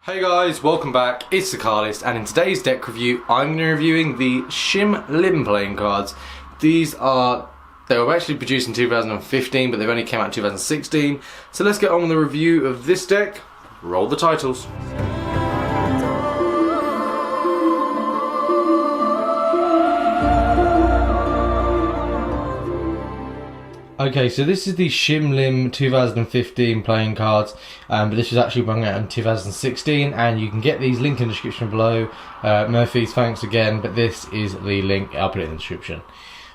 Hey guys, welcome back, it's Thecardists, and in today's deck review I'm going to be reviewing the Shin Lim Playing Cards. They were actually produced in 2015, but they've only came out in 2016. So let's get on with the review of this deck. Roll the titles. Okay, so this is the Shin Lim 2015 playing cards, but this was actually brought out in 2016, and you can get these linked in the description below. Murphy's, thanks again, but this is the link, I'll put it in the description.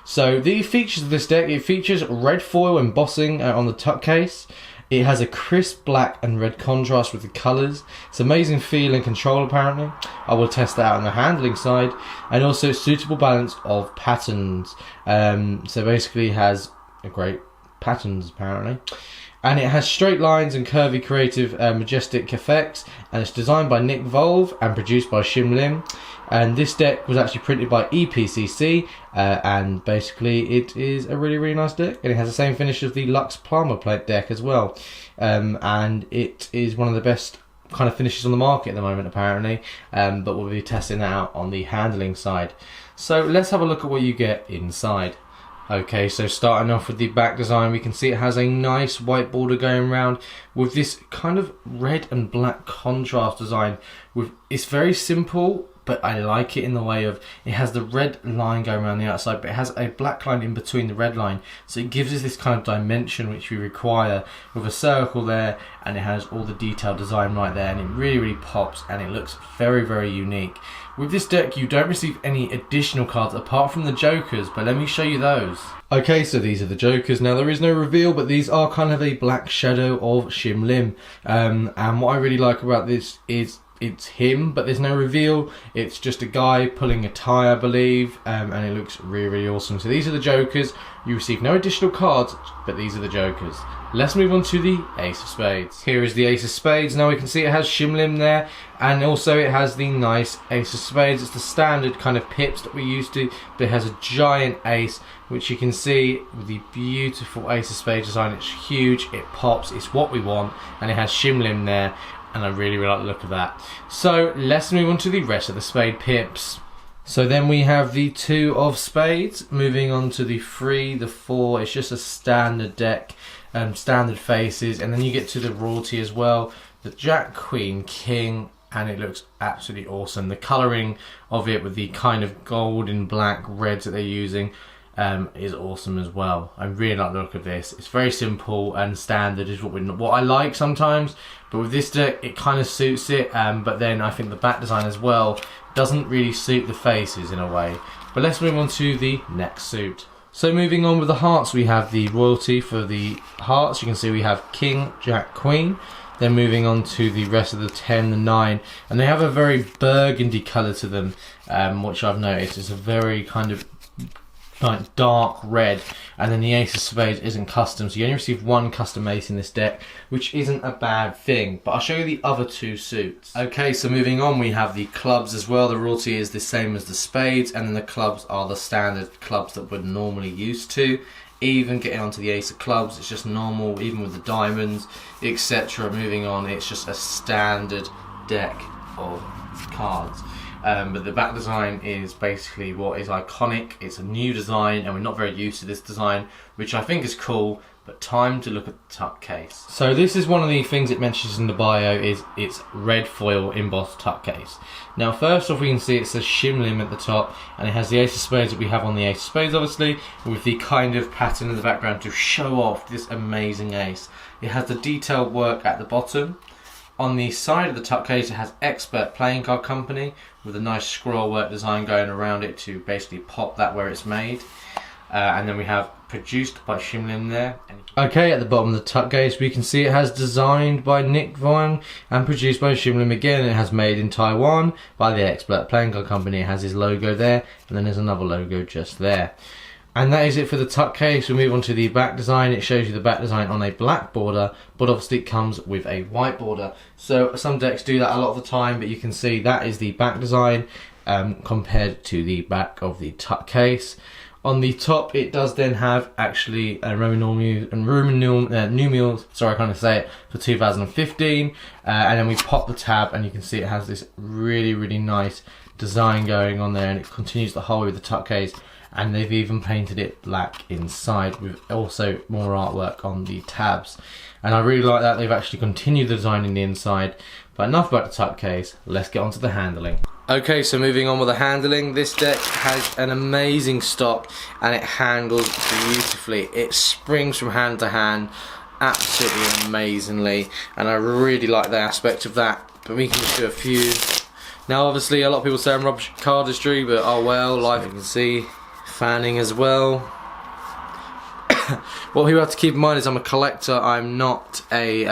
So the features of this deck, it features red foil embossing on the tuck case. It has a crisp black and red contrast with the colours. It's amazing feel and control apparently. I will test that out on the handling side, and also suitable balance of patterns. So basically it has a great patterns apparently, and it has straight lines and curvy creative majestic effects, and it's designed by Nick Volve and produced by Shin Lim. And this deck was actually printed by EPCC, and basically it is a really nice deck, and it has the same finish as the Lux Plumber plate deck as well, and it is one of the best kind of finishes on the market at the moment apparently, but we'll be testing that out on the handling side. So let's have a look at what you get inside. Okay, so starting off with the back design, we can see it has a nice white border going around with this kind of red and black contrast design. It's very simple, but I like it in the way of it has the red line going around the outside, but it has a black line in between the red line, so it gives us this kind of dimension which we require with a circle there, and it has all the detailed design right there, and it really pops, and it looks very unique. With this deck you don't receive any additional cards apart from the Jokers, but let me show you those. Okay, so these are the Jokers. Now there is no reveal, but these are kind of a black shadow of Shin Lim, and what I really like about this is it's him, but there's no reveal. It's just a guy pulling a tie, I believe, and it looks really awesome. So these are the Jokers. You receive no additional cards, but these are the Jokers. Let's move on to the Ace of Spades. Here is the Ace of Spades. Now we can see it has Shin Lim there, and also it has the nice Ace of Spades. It's the standard kind of pips that we're used to, but it has a giant ace, which you can see with the beautiful Ace of Spades design. It's huge, it pops, it's what we want, and it has Shin Lim there, and I really like the look of that. So let's move on to the rest of the spade pips. So then we have the 2 of Spades, moving on to the 3, the 4. It's just a standard deck, standard faces, and then you get to the royalty as well, the Jack, Queen, King, and it looks absolutely awesome. The colouring of it with the kind of gold and black reds that they're using is awesome as well. I really like the look of this. It's very simple and standard is what I like sometimes, but with this deck it kind of suits it, but then I think the back design as well doesn't really suit the faces in a way. But let's move on to the next suit. So moving on with the hearts, we have the royalty for the hearts. You can see we have King, Jack, Queen. Then moving on to the rest of the 10, the 9, and they have a very burgundy colour to them, which I've noticed. It's a very kind of like dark red, and then the Ace of Spades isn't custom, so you only receive 1 custom ace in this deck, which isn't a bad thing, but I'll show you the other 2 suits. Okay, so moving on, we have the clubs as well. The royalty is the same as the spades, and then the clubs are the standard clubs that we're normally used to. Even getting onto the Ace of Clubs, it's just normal, even with the diamonds, etc. Moving on, it's just a standard deck of cards. But the back design is basically what is iconic. It's a new design, and we're not very used to this design, which I think is cool, but time to look at the tuck case. So this is one of the things it mentions in the bio, is its red foil embossed tuck case. Now first off, we can see it says Shin Lim at the top, and it has the Ace of Spades that we have on the Ace of Spades obviously, with the kind of pattern in the background to show off this amazing ace. It has the detailed work at the bottom. On the side of the tuck case it has Expert Playing Card Company with a nice scroll work design going around it to basically pop that where it's made. And then we have produced by Shin Lim there. Okay, at the bottom of the tuck case we can see it has designed by Nick Volve and produced by Shin Lim again. It has made in Taiwan by the Expert Playing Card Company. It has his logo there, and then there's another logo just there. And that is it for the tuck case. We move on to the back design. It shows you the back design on a black border, but obviously it comes with a white border. So some decks do that a lot of the time, but you can see that is the back design compared to the back of the tuck case. On the top, it does then have actually a Roman numerals, sorry, I can't say it, for 2015. And then we pop the tab, and you can see it has this really, really nice design going on there, and it continues the whole way with the tuck case. And they've even painted it black inside with also more artwork on the tabs. And I really like that they've actually continued the design in the inside. But enough about the tuck case, let's get on to the handling. Okay, so moving on with the handling, this deck has an amazing stock and it handles beautifully. It springs from hand to hand absolutely amazingly, and I really like the aspect of that. But we can just do a few. Now obviously a lot of people say I'm rubbish at cardistry, but oh well, like you can see, fanning as well. What you have to keep in mind is I'm a collector, I'm not a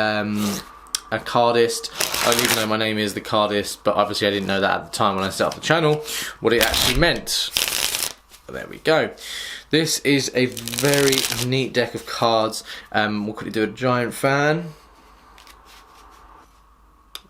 cardist. I don't even know my name is Thecardists, but obviously I didn't know that at the time when I set up the channel, what it actually meant. There we go. This is a very neat deck of cards. We'll quickly do a giant fan.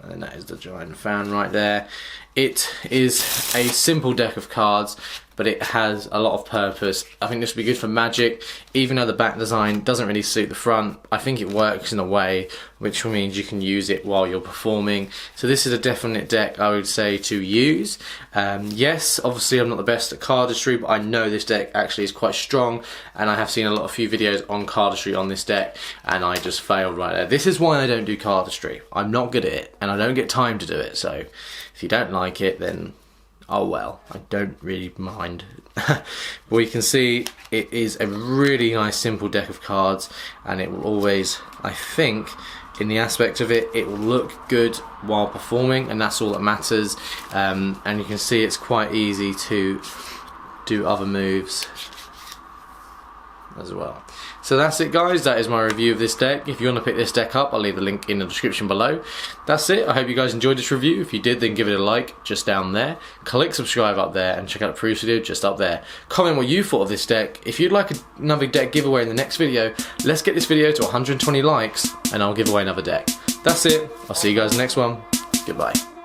And that is the giant fan right there. It is a simple deck of cards, but it has a lot of purpose. I think this would be good for Magic, even though the back design doesn't really suit the front. I think it works in a way which means you can use it while you're performing. So this is a definite deck I would say to use. Yes, obviously I'm not the best at cardistry, but I know this deck actually is quite strong, and I have seen a few videos on cardistry on this deck, and I just failed right there. This is why I don't do cardistry. I'm not good at it, and I don't get time to do it, so if you don't like it, then oh well, I don't really mind. But you can see it is a really nice simple deck of cards, and it will always, I think, in the aspect of it, it will look good while performing, and that's all that matters. And you can see it's quite easy to do other moves as well. So that's it guys, that is my review of this deck. If you want to pick this deck up, I'll leave the link in the description below. That's it, I hope you guys enjoyed this review. If you did, then give it a like just down there. Click subscribe up there and check out the previous video just up there. Comment what you thought of this deck. If you'd like another deck giveaway in the next video, let's get this video to 120 likes and I'll give away another deck. That's it, I'll see you guys in the next one. Goodbye.